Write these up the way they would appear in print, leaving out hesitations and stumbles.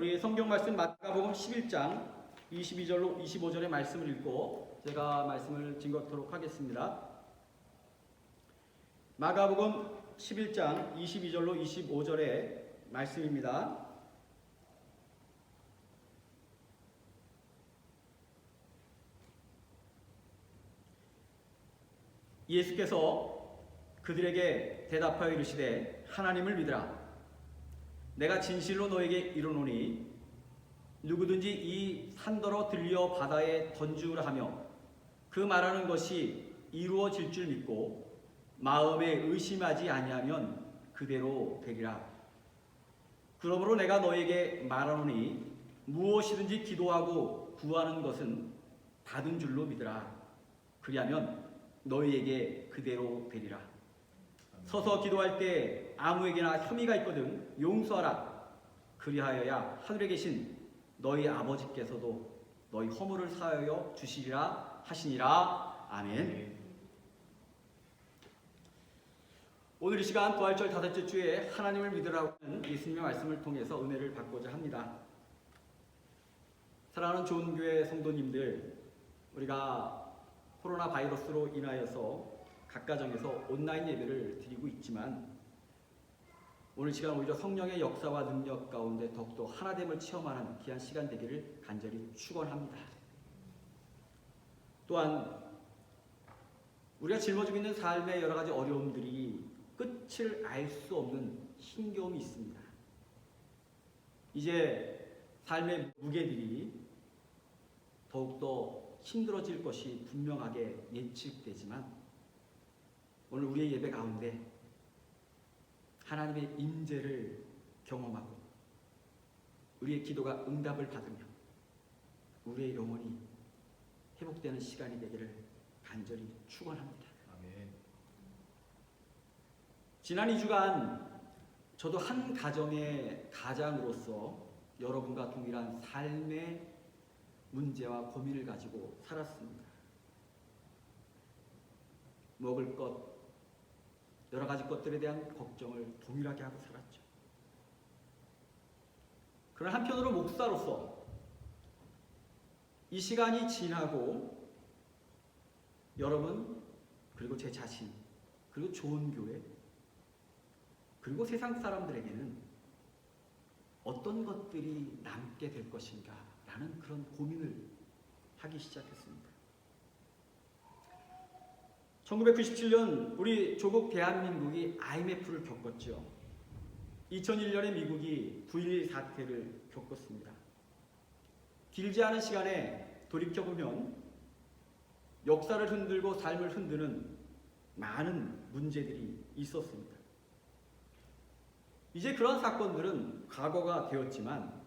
우리 성경 말씀 마가복음 11장 22절로 25절의 말씀을 읽고 제가 말씀을 증거하도록 하겠습니다. 마가복음 11장 22절로 25절의 말씀입니다. 예수께서 그들에게 대답하여 이르시되 하나님을 믿으라. 내가 진실로 너에게 이르노니 누구든지 이 산더러 들려 바다에 던지우라 하며 그 말하는 것이 이루어질 줄 믿고 마음에 의심하지 아니하면 그대로 되리라. 그러므로 내가 너에게 말하노니 무엇이든지 기도하고 구하는 것은 받은 줄로 믿으라. 그리하면 너희에게 그대로 되리라. 서서 기도할 때 아무에게나 혐의가 있거든 용서하라. 그리하여야 하늘에 계신 너희 아버지께서도 너희 허물을 사하여 주시리라 하시니라. 아멘. 오늘 이 시간 부활절 다섯째 주에 하나님을 믿으라고 하는 예수님의 말씀을 통해서 은혜를 받고자 합니다. 사랑하는 좋은교회 성도님들, 우리가 코로나 바이러스로 인하여서 각 가정에서 온라인 예배를 드리고 있지만 오늘 시간 오히려 성령의 역사와 능력 가운데 더욱더 하나됨을 체험하는 귀한 시간 되기를 간절히 축원합니다. 또한 우리가 짊어지고 있는 삶의 여러 가지 어려움들이 끝을 알 수 없는 힘겨움이 있습니다. 이제 삶의 무게들이 더욱더 힘들어질 것이 분명하게 예측되지만 오늘 우리의 예배 가운데 하나님의 임재를 경험하고 우리의 기도가 응답을 받으며 우리의 영혼이 회복되는 시간이 되기를 간절히 축원합니다. 아멘. 지난 2주간 저도 한 가정의 가장으로서 여러분과 동일한 삶의 문제와 고민을 가지고 살았습니다. 먹을 것, 여러 가지 것들에 대한 걱정을 동일하게 하고 살았죠. 그러나 한편으로 목사로서 이 시간이 지나고 여러분, 그리고 제 자신, 그리고 좋은 교회, 그리고 세상 사람들에게는 어떤 것들이 남게 될 것인가 라는 그런 고민을 하기 시작했습니다. 1997년 우리 조국 대한민국이 IMF를 겪었죠. 2001년에 미국이 9.11 사태를 겪었습니다. 길지 않은 시간에 돌이켜보면 역사를 흔들고 삶을 흔드는 많은 문제들이 있었습니다. 이제 그런 사건들은 과거가 되었지만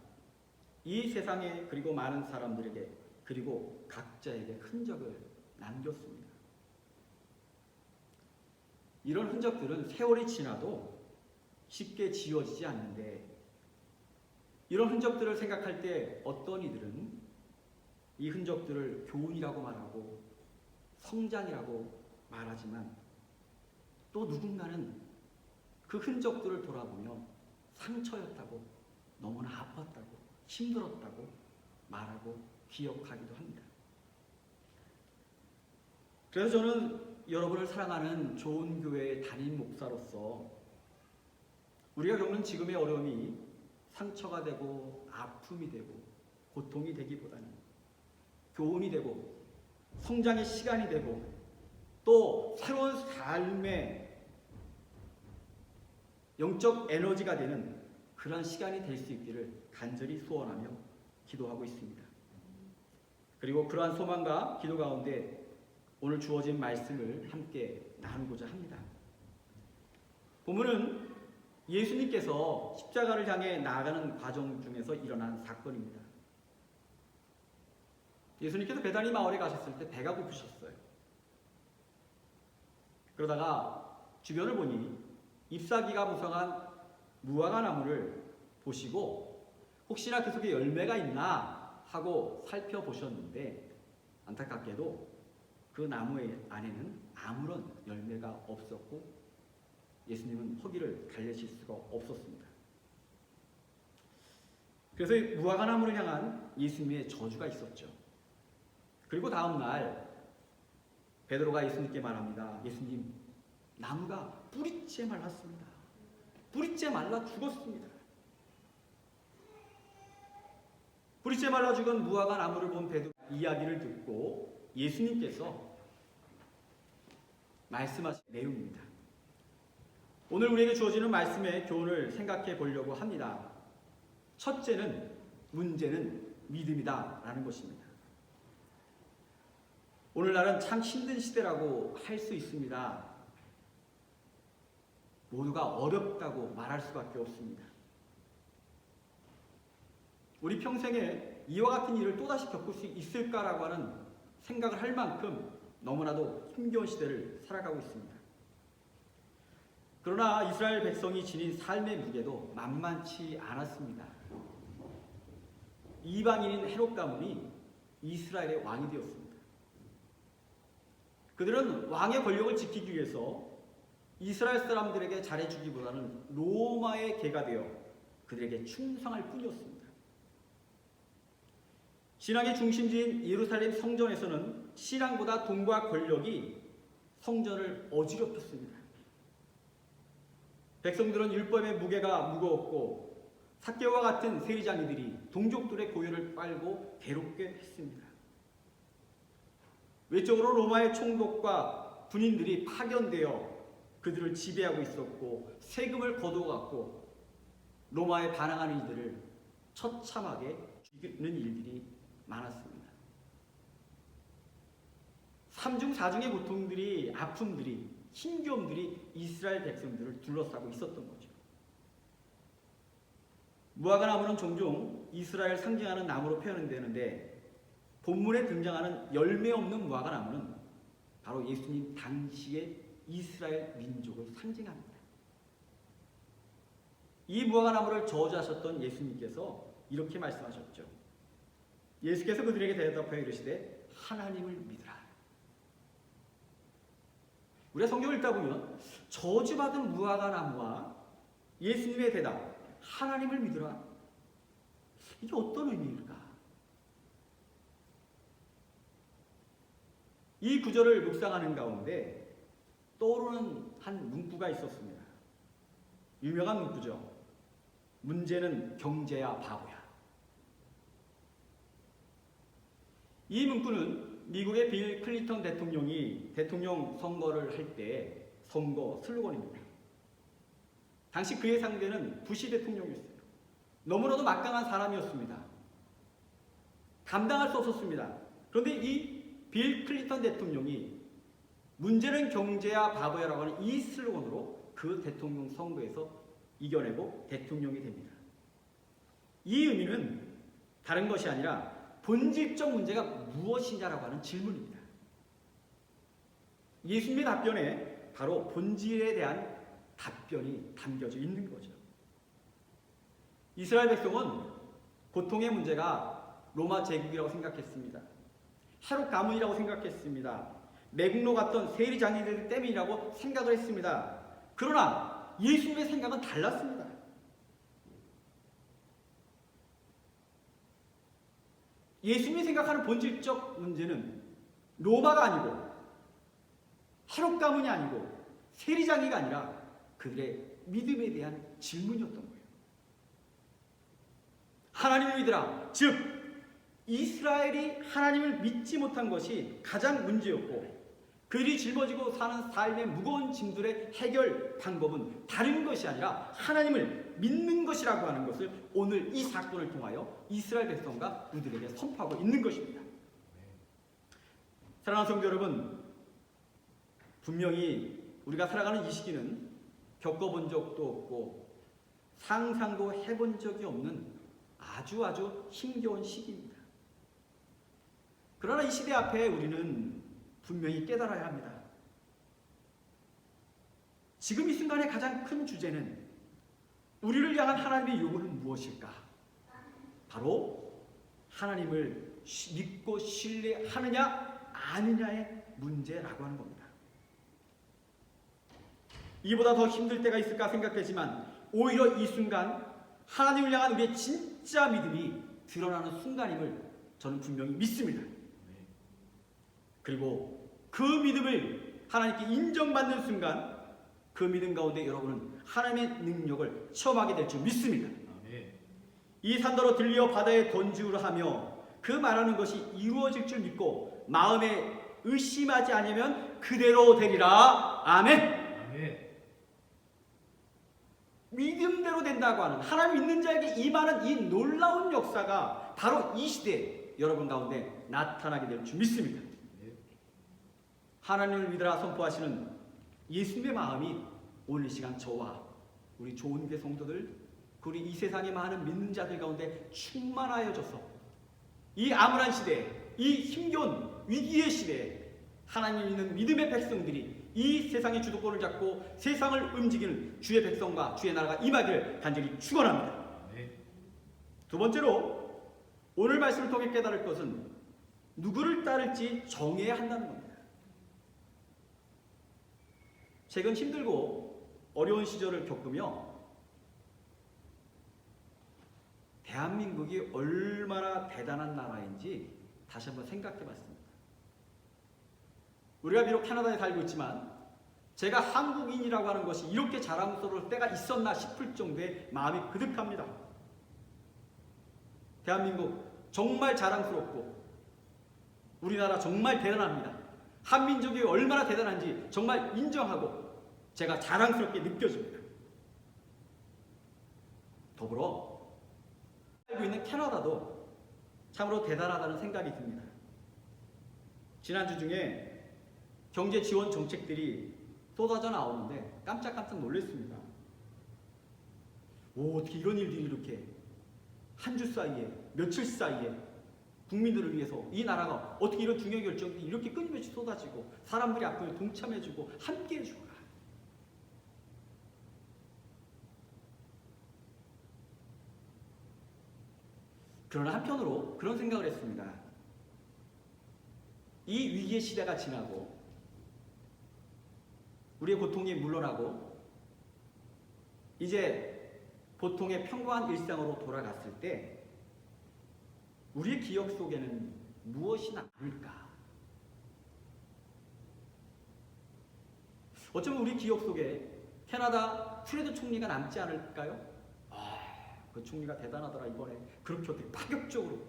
이 세상에 그리고 많은 사람들에게 그리고 각자에게 흔적을 남겼습니다. 이런 흔적들은 세월이 지나도 쉽게 지워지지 않는데 이런 흔적들을 생각할 때 어떤 이들은 이 흔적들을 교훈이라고 말하고 성장이라고 말하지만 또 누군가는 그 흔적들을 돌아보며 상처였다고, 너무나 아팠다고, 힘들었다고 말하고 기억하기도 합니다. 그래서 저는 여러분을 사랑하는 좋은 교회의 담임 목사로서 우리가 겪는 지금의 어려움이 상처가 되고 아픔이 되고 고통이 되기보다는 교훈이 되고 성장의 시간이 되고 또 새로운 삶의 영적 에너지가 되는 그런 시간이 될 수 있기를 간절히 소원하며 기도하고 있습니다. 그리고 그러한 소망과 기도 가운데 오늘 주어진 말씀을 함께 나누고자 합니다. 본문은 예수님께서 십자가를 향해 나아가는 과정 중에서 일어난 사건입니다. 예수님께서 베다니 마을에 가셨을 때 배가 고프셨어요. 그러다가 주변을 보니 잎사귀가 무성한 무화과 나무를 보시고 혹시나 그 속에 열매가 있나 하고 살펴보셨는데 안타깝게도 그 나무의 안에는 아무런 열매가 없었고 예수님은 허기를 달래실 수가 없었습니다. 그래서 무화과나무를 향한 예수님의 저주가 있었죠. 그리고 다음 날 베드로가 예수님께 말합니다. 예수님, 나무가 뿌리째 말랐습니다. 뿌리째 말라 죽었습니다. 뿌리째 말라 죽은 무화과 나무를 본 베드로 이야기를 듣고 예수님께서 말씀하신 내용입니다. 오늘 우리에게 주어지는 말씀의 교훈을 생각해 보려고 합니다. 첫째는 문제는 믿음이다 라는 것입니다. 오늘날은 참 힘든 시대라고 할 수 있습니다. 모두가 어렵다고 말할 수밖에 없습니다. 우리 평생에 이와 같은 일을 또다시 겪을 수 있을까라고 하는 생각을 할 만큼 너무나도 힘겨운 시대를 살아가고 있습니다. 그러나 이스라엘 백성이 지닌 삶의 무게도 만만치 않았습니다. 이방인인 헤롯 가문이 이스라엘의 왕이 되었습니다. 그들은 왕의 권력을 지키기 위해서 이스라엘 사람들에게 잘해주기보다는 로마의 개가 되어 그들에게 충성할 뿐이었습니다. 신앙의 중심지인 예루살렘 성전에서는 신앙보다 돈과 권력이 성전을 어지럽혔습니다. 백성들은 율법의 무게가 무거웠고 삭개와 같은 세리장이들이 동족들의 고유를 빨고 괴롭게 했습니다. 외적으로 로마의 총독과 군인들이 파견되어 그들을 지배하고 있었고 세금을 거두어갔고 로마에 반항하는 이들을 처참하게 죽이는 일들이 많았습니다. 3중 4중의 고통들이, 아픔들이, 힘겨움들이 이스라엘 백성들을 둘러싸고 있었던 거죠. 무화과 나무는 종종 이스라엘 상징하는 나무로 표현되는데 본문에 등장하는 열매 없는 무화과 나무는 바로 예수님 당시의 이스라엘 민족을 상징합니다. 이 무화과 나무를 저주하셨던 예수님께서 이렇게 말씀하셨죠. 예수께서 그들에게 대답하여 이르시되 하나님을 믿으라. 우리가 성경을 읽다 보면 저주받은 무화과 나무와 예수님의 대답 하나님을 믿으라. 이게 어떤 의미일까? 이 구절을 묵상하는 가운데 떠오르는 한 문구가 있었습니다. 유명한 문구죠. 문제는 경제야 바보야. 이 문구는 미국의 빌 클린턴 대통령이 대통령 선거를 할 때 선거 슬로건입니다. 당시 그의 상대는 부시 대통령이었어요. 너무나도 막강한 사람이었습니다. 감당할 수 없었습니다. 그런데 이 빌 클린턴 대통령이 문제는 경제야 바보야라고 하는 이 슬로건으로 그 대통령 선거에서 이겨내고 대통령이 됩니다. 이 의미는 다른 것이 아니라 본질적 문제가 무엇이냐라고 하는 질문입니다. 예수님의 답변에 바로 본질에 대한 답변이 담겨져 있는 거죠. 이스라엘 백성은 고통의 문제가 로마 제국이라고 생각했습니다. 헤롯 가문이라고 생각했습니다. 매국노 같던 세리장이들 때문이라고 생각을 했습니다. 그러나 예수님의 생각은 달랐습니다. 예수님이 생각하는 본질적 문제는 로마가 아니고 헤롯 가문이 아니고 세리장이가 아니라 그들의 믿음에 대한 질문이었던 거예요. 하나님을 믿으라. 즉 이스라엘이 하나님을 믿지 못한 것이 가장 문제였고 그들이 짊어지고 사는 삶의 무거운 짐들의 해결 방법은 다른 것이 아니라 하나님을 믿는 것이라고 하는 것을 오늘 이 사건을 통하여 이스라엘 백성과 그들에게 선포하고 있는 것입니다. 사랑하는 성도 여러분, 분명히 우리가 살아가는 이 시기는 겪어본 적도 없고 상상도 해본 적이 없는 아주 힘겨운 시기입니다. 그러나 이 시대 앞에 우리는 분명히 깨달아야 합니다. 지금 이 순간의 가장 큰 주제는 우리를 향한 하나님의 요구는 무엇일까? 바로 하나님을 믿고 신뢰하느냐 아느냐의 문제라고 하는 겁니다. 이보다 더 힘들 때가 있을까 생각되지만 오히려 이 순간 하나님을 향한 우리의 진짜 믿음이 드러나는 순간임을 저는 분명히 믿습니다. 그리고 그 믿음을 하나님께 인정받는 순간 그 믿음 가운데 여러분은 하나님의 능력을 체험하게 될 줄 믿습니다. 이 산더러 들려 바다에 던지우라 하며 그 말하는 것이 이루어질 줄 믿고 마음에 의심하지 않으면 그대로 되리라. 아멘. 믿음대로 된다고 하는 하나님 믿는 자에게 임하는 이 놀라운 역사가 바로 이 시대에 여러분 가운데 나타나게 될 줄 믿습니다. 하나님을 믿으라 선포하시는 예수님의 마음이 오늘 이 시간 저와 우리 좋은 교회 성도들, 우리 이 세상의 많은 믿는 자들 가운데 충만하여져서 이 암울한 시대에, 이 힘겨운 위기의 시대에 하나님 믿는 믿음의 백성들이 이 세상의 주도권을 잡고 세상을 움직이는 주의 백성과 주의 나라가 임하기를 간절히 축원합니다. 두 번째로 오늘 말씀을 통해 깨달을 것은 누구를 따를지 정해야 한다는 겁니다. 최근 힘들고 어려운 시절을 겪으며 대한민국이 얼마나 대단한 나라인지 다시 한번 생각해 봤습니다. 우리가 비록 캐나다에 살고 있지만 제가 한국인이라고 하는 것이 이렇게 자랑스러울 때가 있었나 싶을 정도의 마음이 그득합니다. 대한민국 정말 자랑스럽고 우리나라 정말 대단합니다. 한민족이 얼마나 대단한지 정말 인정하고 제가 자랑스럽게 느껴집니다. 더불어 살고 있는 캐나다도 참으로 대단하다는 생각이 듭니다. 지난주 중에 경제 지원 정책들이 쏟아져 나오는데 깜짝깜짝 놀랐습니다. 어떻게 이런 일들이 이렇게 한 주 사이에, 며칠 사이에 국민들을 위해서 이 나라가 어떻게 이런 중요한 결정이 이렇게 끊임없이 쏟아지고 사람들이 앞으로 동참해주고 함께해주고. 그러나 한편으로 그런 생각을 했습니다. 이 위기의 시대가 지나고 우리의 고통이 물러나고 이제 보통의 평범한 일상으로 돌아갔을 때 우리의 기억 속에는 무엇이 남을까? 어쩌면 우리 기억 속에 캐나다 트레도 총리가 남지 않을까요? 그 총리가 대단하더라. 이번에 그렇게 어떻게 파격적으로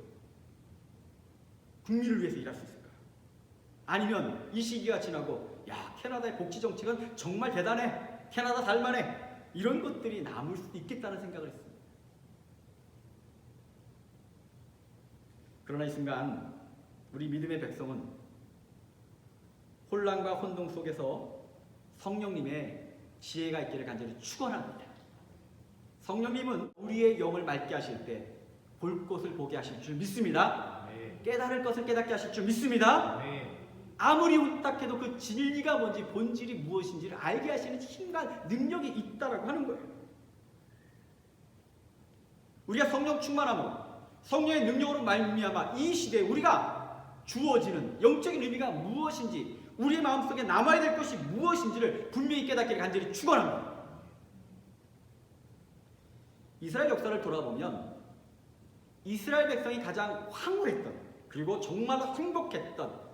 국민을 위해서 일할 수 있을까? 아니면 이 시기가 지나고 캐나다의 복지 정책은 정말 대단해. 캐나다 살만해. 이런 것들이 남을 수도 있겠다는 생각을 했습니다. 그러나 이 순간 우리 믿음의 백성은 혼란과 혼동 속에서 성령님의 지혜가 있기를 간절히 축원합니다. 성령님은 우리의 영을 맑게 하실 때 볼 것을 보게 하실 줄 믿습니다. 깨달을 것을 깨닫게 하실 줄 믿습니다. 아무리 혼탁해도 그 진리가 뭔지 본질이 무엇인지를 알게 하시는 힘과 능력이 있다라고 하는 거예요. 우리가 성령 충만함으로 성령의 능력으로 말미암아 이 시대에 우리가 주어지는 영적인 의미가 무엇인지 우리의 마음속에 남아야 될 것이 무엇인지를 분명히 깨닫기를 간절히 축원합니다. 이스라엘 역사를 돌아보면 이스라엘 백성이 가장 황홀했던 그리고 정말 행복했던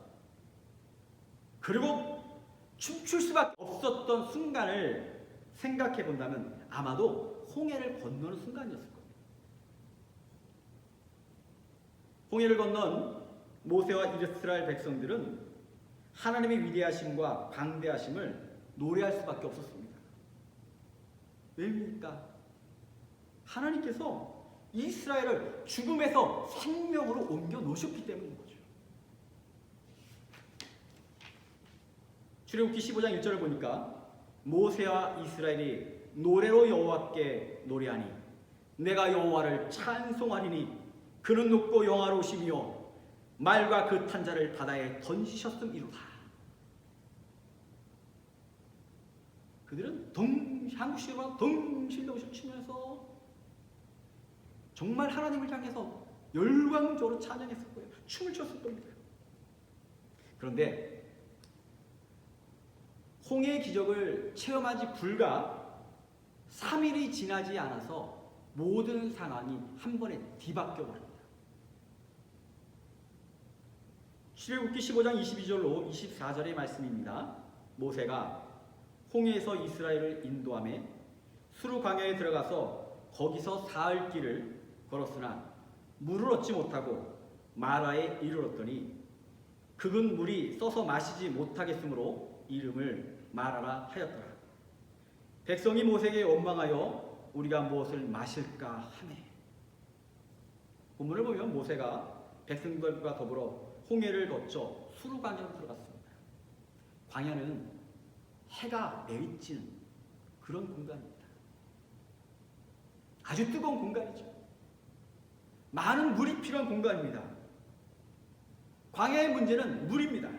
그리고 춤출 수밖에 없었던 순간을 생각해 본다면 아마도 홍해를 건너는 순간이었을 겁니다. 홍해를 건넌 모세와 이스라엘 백성들은 하나님의 위대하심과 광대하심을 노래할 수밖에 없었습니다. 왜입니까? 하나님께서 이스라엘을 죽음에서 생명으로 옮겨 놓으셨기 때문인 거죠. 출애굽기 15장 1절을 보니까 모세와 이스라엘이 노래로 여호와께 노래하니 내가 여호와를 찬송하리니 그는 높고 영화로우시며 말과 그 탄자를 바다에 던지셨음이로다. 그들은 한국식으로 덩실덩실 치면서 정말 하나님을 향해서 열광적으로 찬양했을 거예요. 춤을 췄을 겁니다. 그런데 홍해의 기적을 체험한 지 불과 3일이 지나지 않아서 모든 상황이 한 번에 뒤바뀌어 버립니다. 출애굽기 15장 22절로 24절의 말씀입니다. 모세가 홍해에서 이스라엘을 인도하며 수르 광야에 들어가서 거기서 사흘 길을 걸었으나 물을 얻지 못하고 마라에 이르렀더니 그근 물이 써서 마시지 못하겠으므로 이름을 마라라 하였더라. 백성이 모세에게 원망하여 우리가 무엇을 마실까 하매. 본문을 보면 모세가 백성들과 더불어 홍해를 거쳐 수르 광야로 들어갔습니다. 광야는 해가 내리쬐는 그런 공간입니다. 아주 뜨거운 공간이죠. 많은 물이 필요한 공간입니다. 광야의 문제는 물입니다.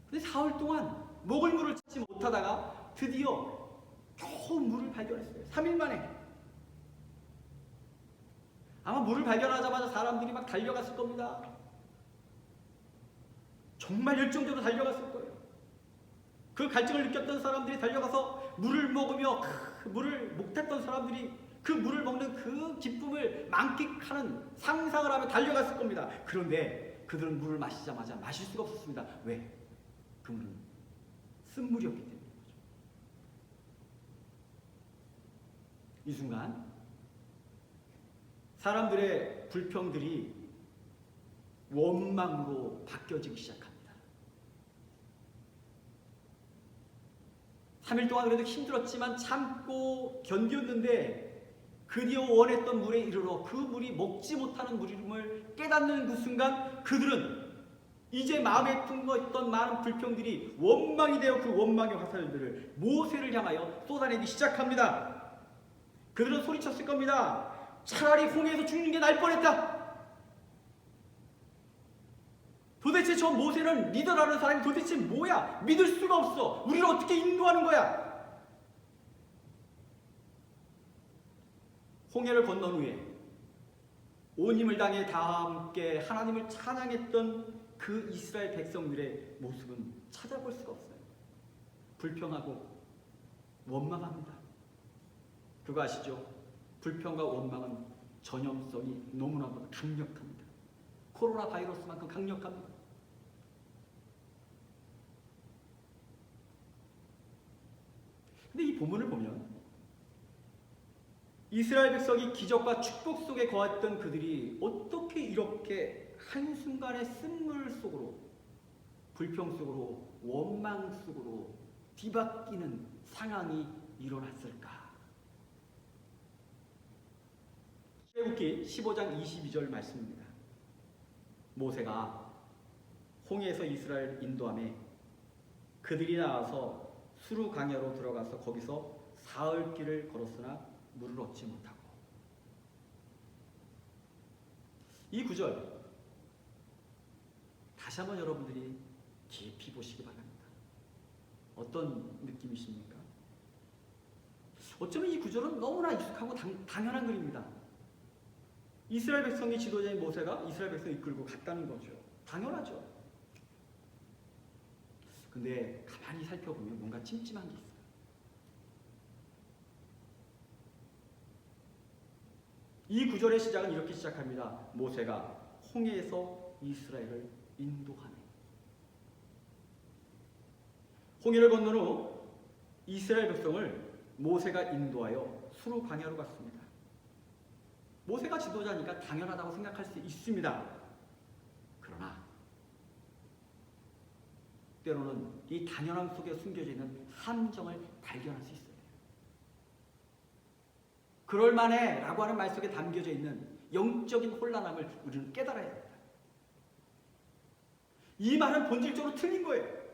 근데 사흘 동안 먹을 물을 찾지 못하다가 드디어 겨우 물을 발견했어요. 3일 만에. 아마 물을 발견하자마자 사람들이 막 달려갔을 겁니다. 정말 열정적으로 달려갔을 거예요. 그 갈증을 느꼈던 사람들이 달려가서 물을 먹으며 물을 목탔던 사람들이 그 물을 먹는 그 기쁨을 만끽하는 상상을 하며 달려갔을 겁니다. 그런데 그들은 물을 마시자마자 마실 수가 없었습니다. 왜? 그 물은 쓴물이었기 때문인 거죠. 이 순간 사람들의 불평들이 원망으로 바뀌어지기 시작합니다. 3일 동안 그래도 힘들었지만 참고 견뎠는데 드디어 원했던 물에 이르러 그 물이 먹지 못하는 물임을 깨닫는 그 순간 그들은 이제 마음에 품었던 많은 불평들이 원망이 되어 그 원망의 화살들을 모세를 향하여 쏟아내기 시작합니다. 그들은 소리쳤을 겁니다. 차라리 홍해에서 죽는 게 나을 뻔했다. 도대체 저 모세는 리더라는 사람이 도대체 뭐야? 믿을 수가 없어. 우리를 어떻게 인도하는 거야? 홍해를 건넌 후에 온 힘을 당해 다 함께 하나님을 찬양했던 그 이스라엘 백성들의 모습은 찾아볼 수가 없어요. 불평하고 원망합니다. 그거 아시죠? 불평과 원망은 전염성이 너무나도 강력합니다. 코로나 바이러스만큼 강력합니다. 근데 이 본문을 보면 이스라엘 백성이 기적과 축복 속에 거했던 그들이 어떻게 이렇게 한순간에 쓴물 속으로, 불평 속으로, 원망 속으로 뒤바뀌는 상황이 일어났을까? 출애굽기 15장 22절 말씀입니다. 모세가 홍해에서 이스라엘 인도함에 그들이 나와서 수르 광야로 들어가서 거기서 사흘 길을 걸었으나 물을 얻지 못하고. 이 구절 다시 한번 여러분들이 깊이 보시기 바랍니다. 어떤 느낌이십니까? 어쩌면 이 구절은 너무나 익숙하고 당연한 글입니다. 이스라엘 백성의 지도자인 모세가 이스라엘 백성을 이끌고 갔다는 거죠. 당연하죠. 근데 가만히 살펴보면 뭔가 찜찜한 게 있어요. 이 구절의 시작은 이렇게 시작합니다. 모세가 홍해에서 이스라엘을 인도하네. 홍해를 건넌 후 이스라엘 백성을 모세가 인도하여 수르 광야로 갔습니다. 모세가 지도자니까 당연하다고 생각할 수 있습니다. 그러나 때로는 이 당연함 속에 숨겨져 있는 함정을 발견할 수 있어요. 그럴 만해 라고 하는 말 속에 담겨져 있는 영적인 혼란함을 우리는 깨달아야 합니다. 이 말은 본질적으로 틀린 거예요.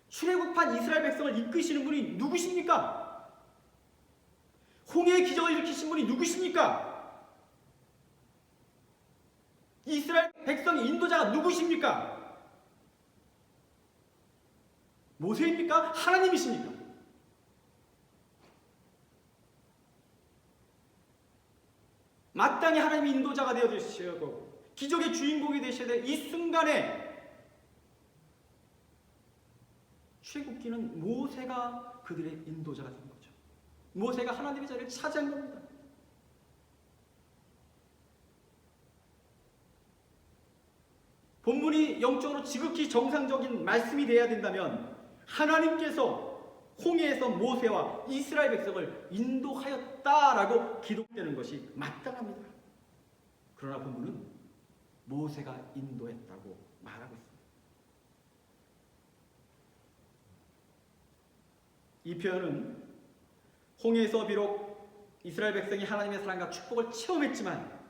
출애굽한 이스라엘 백성을 이끄시는 분이 누구십니까? 홍해의 기적을 일으키신 분이 누구십니까? 이스라엘 백성의 인도자가 누구십니까? 모세입니까? 하나님이십니까? 마땅히 하나님의 인도자가 되어 주셔야 하고 기적의 주인공이 되셔야 될 이 순간에 출애굽기는 모세가 그들의 인도자가 된 거죠. 모세가 하나님의 자리를 차지한 겁니다. 본문이 영적으로 지극히 정상적인 말씀이 되어야 된다면 하나님께서 홍해에서 모세와 이스라엘 백성을 인도하였다라고 기록되는 것이 마땅합니다. 그러나 본문은 모세가 인도했다고 말하고 있습니다. 이 표현은 홍해에서 비록 이스라엘 백성이 하나님의 사랑과 축복을 체험했지만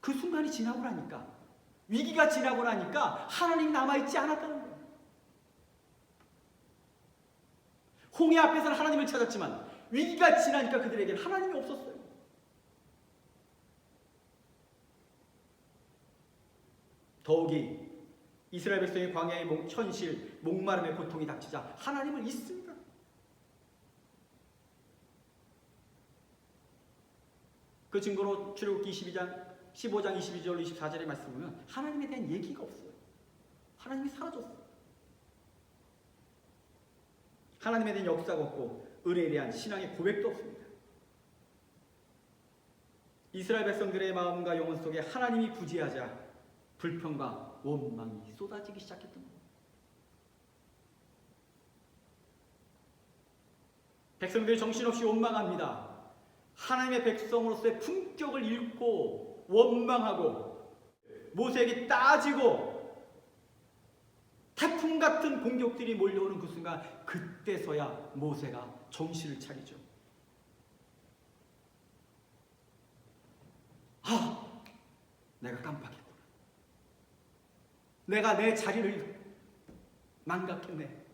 그 순간이 지나고 나니까, 위기가 지나고 나니까 하나님이 남아있지 않았다는 거예요. 홍해 앞에서는 하나님을 찾았지만 위기가 지나니까 그들에게는 하나님이 없었어요. 더욱이 이스라엘 백성의 광야의 현실, 목마름의 고통이 닥치자 하나님을 잊습니다. 그 증거로 출애굽기 15장 22절 24절의 말씀을 보면 하나님에 대한 얘기가 없어요. 하나님이 사라졌어요. 하나님에 대한 역사가 없고 은혜에 대한 신앙의 고백도 없습니다. 이스라엘 백성들의 마음과 영혼 속에 하나님이 부재하자 불평과 원망이 쏟아지기 시작했던 겁니다. 백성들이 정신없이 원망합니다. 하나님의 백성으로서의 품격을 잃고 원망하고 모세에게 따지고 태풍 같은 공격들이 몰려오는 그 순간, 그때서야 모세가 정신을 차리죠. 내가 깜빡했구나. 내가 내 자리를 망각했네.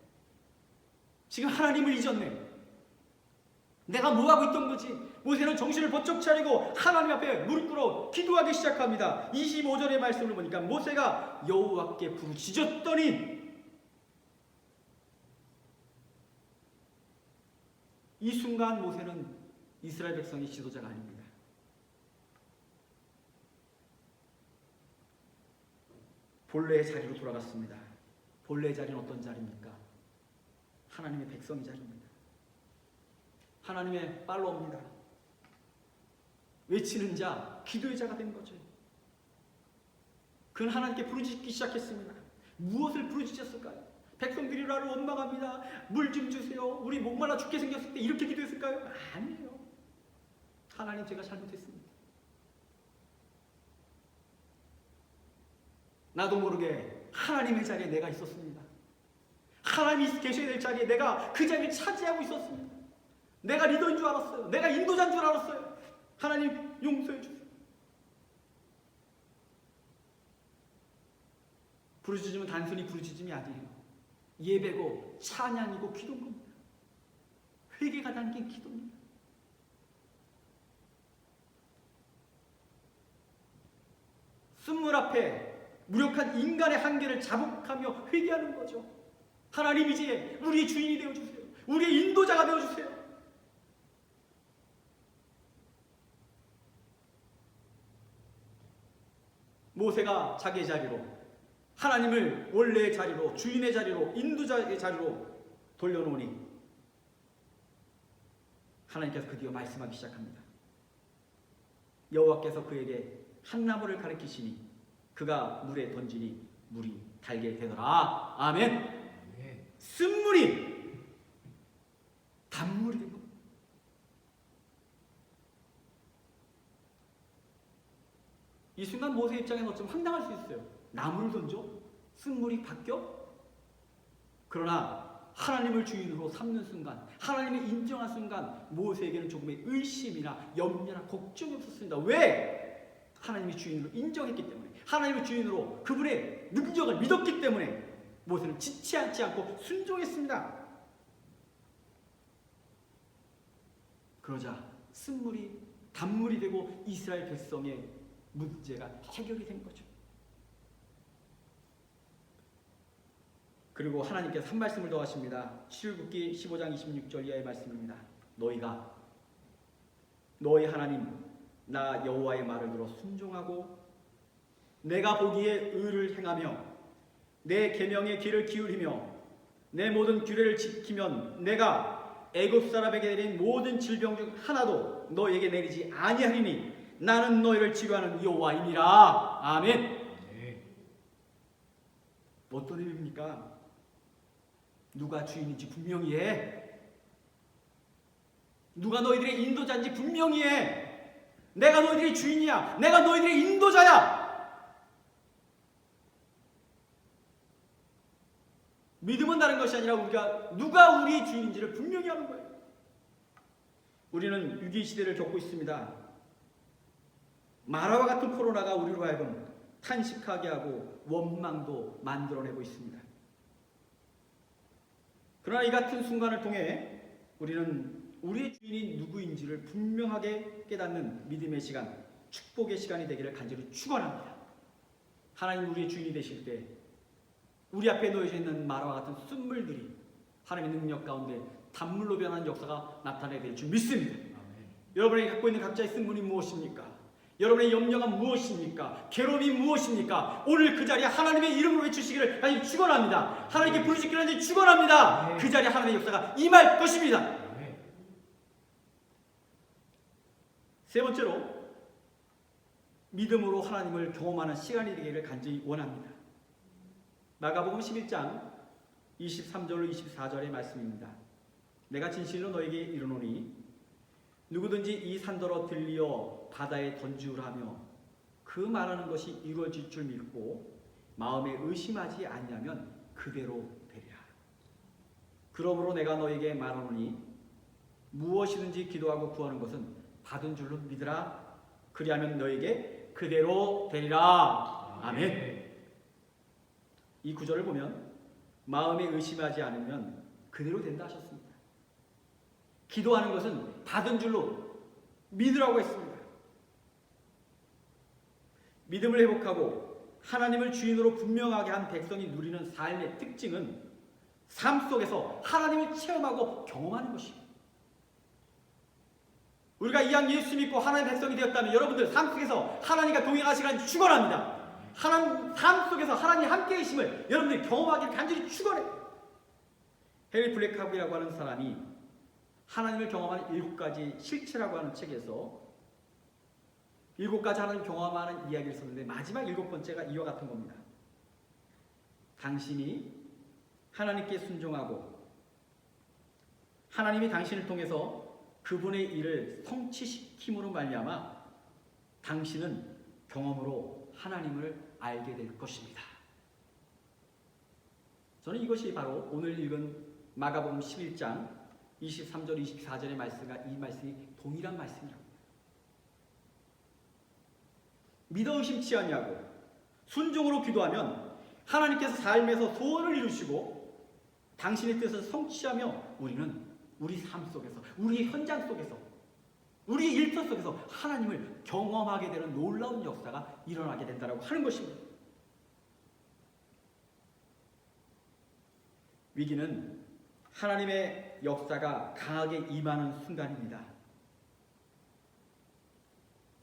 지금 하나님을 잊었네. 내가 뭐하고 있던 거지? 모세는 정신을 번쩍 차리고 하나님 앞에 무릎 꿇어 기도하기 시작합니다. 25절의 말씀을 보니까 모세가 여호와께 부르짖었더니, 이 순간 모세는 이스라엘 백성의 지도자가 아닙니다. 본래의 자리로 돌아갔습니다. 본래의 자리는 어떤 자리입니까? 하나님의 백성의 자리입니다. 하나님의 팔로우입니다. 외치는 자, 기도의 자가 된 거죠. 그는 하나님께 부르짖기 시작했습니다. 무엇을 부르짖었을까요? 백성들이 나를 원망합니다. 물 좀 주세요. 우리 목말라 죽게 생겼을 때 이렇게 기도했을까요? 아니에요. 하나님, 제가 잘못했습니다. 나도 모르게 하나님의 자리에 내가 있었습니다. 하나님이 계셔야 될 자리에 내가 그 자리를 차지하고 있었습니다. 내가 리더인 줄 알았어요. 내가 인도자인 줄 알았어요. 하나님, 용서해 주세요. 부르짖음은 단순히 부르짖음이 아니에요. 예배고 찬양이고 기도인 겁니다. 회개가 담긴 기도입니다. 쓴물 앞에 무력한 인간의 한계를 자복하며 회개하는 거죠. 하나님, 이제 우리의 주인이 되어주세요. 우리의 인도자가 되어주세요. 모세가 자기의 자리로, 하나님을 원래의 자리로, 주인의 자리로, 인도자의 자리로 돌려놓으니 하나님께서 드디어 말씀하기 시작합니다. 여호와께서 그에게 한 나무를 가리키시니 그가 물에 던지니 물이 달게 되더라. 아멘. 쓴물이 단물이 된 겁니다. 이 순간 모세 입장에는 어쩌면 황당할 수 있어요. 나무를 던져? 쓴물이 바뀌어? 그러나 하나님을 주인으로 삼는 순간, 하나님을 인정한 순간 모세에게는 조금의 의심이나 염려나 걱정이 없었습니다. 왜? 하나님이 주인으로 인정했기 때문에, 하나님의 주인으로 그분의 능력을 믿었기 때문에 모세는 지체하지 않고 순종했습니다. 그러자 쓴물이 단물이 되고 이스라엘 백성의 문제가 해결이 된 거죠. 그리고 하나님께서 한 말씀을 더 하십니다. 출애굽기 15장 26절 이하의 말씀입니다. 너희가 너희 하나님 나 여호와의 말을 들어 순종하고 내가 보기에 의를 행하며 내 계명의 귀를 기울이며 내 모든 규례를 지키면 내가 애굽 사람에게 내린 모든 질병 중 하나도 너에게 내리지 아니하리니 나는 너희를 치료하는 여호와이니라. 아멘. 어떤 의미입니까? 누가 주인인지 분명히 해. 누가 너희들의 인도자인지 분명히 해. 내가 너희들의 주인이야. 내가 너희들의 인도자야. 믿음은 다른 것이 아니라 우리가 누가 우리의 주인인지를 분명히 하는 거예요. 우리는 위기 시대를 겪고 있습니다. 마라와 같은 코로나가 우리로 하여금 탄식하게 하고 원망도 만들어내고 있습니다. 그러나 이 같은 순간을 통해 우리는 우리의 주인이 누구인지를 분명하게 깨닫는 믿음의 시간, 축복의 시간이 되기를 간절히 축원합니다. 하나님 우리의 주인이 되실 때 우리 앞에 놓여져 있는 마라와 같은 쓴물들이 하나님의 능력 가운데 단물로 변하는 역사가 나타나게 될 줄 믿습니다. 여러분이 갖고 있는 각자의 쓴물이 무엇입니까? 여러분의 염려가 무엇입니까? 괴로움이 무엇입니까? 오늘 그 자리에 하나님의 이름으로 외치시기를 간절히 축원합니다. 하나님께 부르시기를 간절히 축원합니다. 그 자리에 하나님의 역사가 임할 것입니다. 세 번째로 믿음으로 하나님을 경험하는 시간이 되기를 간절히 원합니다. 마가복음 11장 23절로 24절의 말씀입니다. 내가 진실로 너에게 이르노니 누구든지 이 산더러 들리어 바다에 던지우라 하며 그 말하는 것이 이루어질 줄 믿고 마음에 의심하지 아니하면 그대로 되리라. 그러므로 내가 너에게 말하노니 무엇이든지 기도하고 구하는 것은 받은 줄로 믿으라. 그리하면 너에게 그대로 되리라. 아멘. 이 구절을 보면 마음에 의심하지 않으면 그대로 된다 하셨습니다. 기도하는 것은 받은 줄로 믿으라고 했습니다. 믿음을 회복하고 하나님을 주인으로 분명하게 한 백성이 누리는 삶의 특징은 삶 속에서 하나님을 체험하고 경험하는 것입니다. 우리가 이왕 예수 믿고 하나님의 백성이 되었다면 여러분들 삶 속에서 하나님과 동행하시기를 축원합니다. 하나님 삶 속에서 하나님 함께 계심을 여러분들이 경험하기를 간절히 축원해요. 해리 블랙하우이라고 하는 사람이 하나님을 경험하는 7가지 실체라고 하는 책에서 7가지 하나님 경험하는 이야기를 썼는데 마지막 7번째가 이와 같은 겁니다. 당신이 하나님께 순종하고 하나님이 당신을 통해서 그분의 일을 성취시킴으로 말미암아 당신은 경험으로 하나님을 알게 될 것입니다. 저는 이것이 바로 오늘 읽은 마가복음 11장 23절 24절의 말씀과 이 말씀이 동일한 말씀이라고. 믿어 의심치 아니하고 순종으로 기도하면 하나님께서 삶에서 소원을 이루시고 당신의 뜻을 성취하며 우리는 우리 삶 속에서, 우리의 현장 속에서, 우리의 일터 속에서 하나님을 경험하게 되는 놀라운 역사가 일어나게 된다고 하는 것입니다. 위기는 하나님의 역사가 강하게 임하는 순간입니다.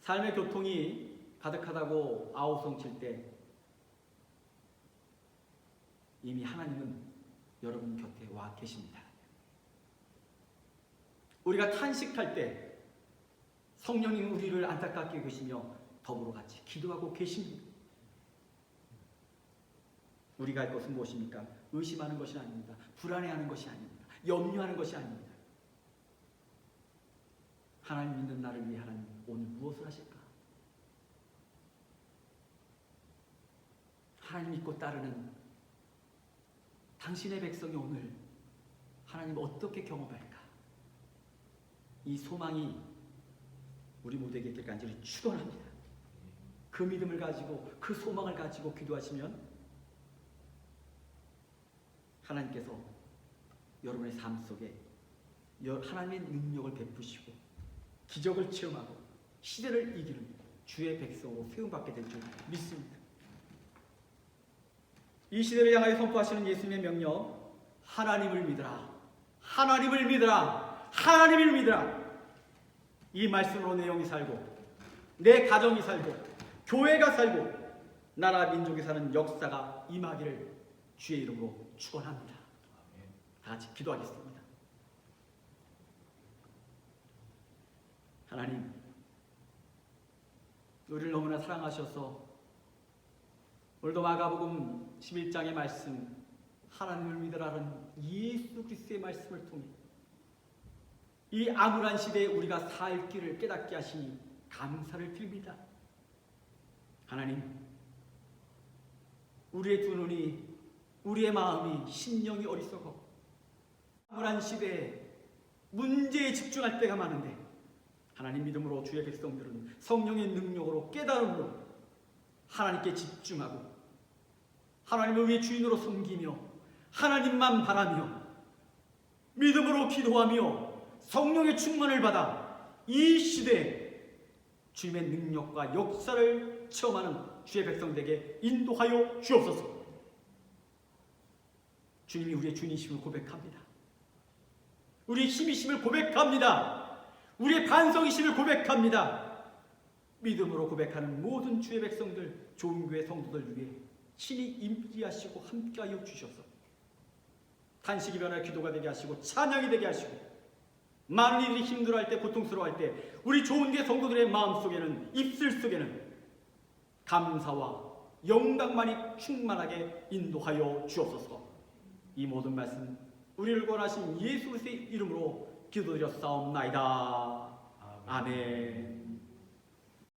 삶의 교통이 가득하다고 아우성 칠 때 이미 하나님은 여러분 곁에 와 계십니다. 우리가 탄식할 때 성령님 우리를 안타깝게 계시며 더불어 같이 기도하고 계십니다. 우리가 할 것은 무엇입니까? 의심하는 것이 아닙니다. 불안해하는 것이 아닙니다. 염려하는 것이 아닙니다. 하나님 믿는 나를 위해 하나님 오늘 무엇을 하실까? 하나님 믿고 따르는 당신의 백성이 오늘 하나님 어떻게 경험할까? 이 소망이 우리 모두에게 있길 간절히 축원합니다. 그 믿음을 가지고 그 소망을 가지고 기도하시면 하나님께서 여러분의 삶 속에 하나님의 능력을 베푸시고 기적을 체험하고 시대를 이기는 주의 백성으로 세움받게 될 줄 믿습니다. 이 시대를 향하여 선포하시는 예수님의 명령, 하나님을 믿으라, 하나님을 믿으라, 하나님을 믿으라. 이 말씀으로 내 영이 살고 내 가정이 살고 교회가 살고 나라 민족이 사는 역사가 임하기를 주의 이름으로 축원합니다. 다 같이 기도하겠습니다. 하나님, 우리를 너무나 사랑하셔서 오늘도 마가복음 11장의 말씀, 하나님을 믿으라는 예수 그리스도의 말씀을 통해 이 암울한 시대에 우리가 살 길을 깨닫게 하시니 감사를 드립니다. 하나님, 우리의 두 눈이, 우리의 마음이, 심령이 어리석어 암울한 시대에 문제에 집중할 때가 많은데, 하나님 믿음으로 주의 백성들은 성령의 능력으로 깨달음으로 하나님께 집중하고 하나님을 위해 주인으로 섬기며 하나님만 바라며 믿음으로 기도하며 성령의 충만을 받아 이 시대에 주님의 능력과 역사를 체험하는 주의 백성들에게 인도하여 주옵소서. 주님이 우리의 주님이심을 고백합니다. 우리의 힘이심을 고백합니다. 우리의 반성이심을 고백합니다. 믿음으로 고백하는 모든 주의 백성들, 좋은 교회 성도들 위해 친히 임기하시고 함께하여 주셔서 탄식이 변화 기도가 되게 하시고 찬양이 되게 하시고 많은 이들이 힘들어할 때, 고통스러워할 때 우리 좋은 교회 성도들의 마음속에는, 입술 속에는 감사와 영광만이 충만하게 인도하여 주옵소서. 이 모든 말씀 우리를 구원하신 예수 그리스도의 이름으로 기도드려 싸움나이다. 아멘.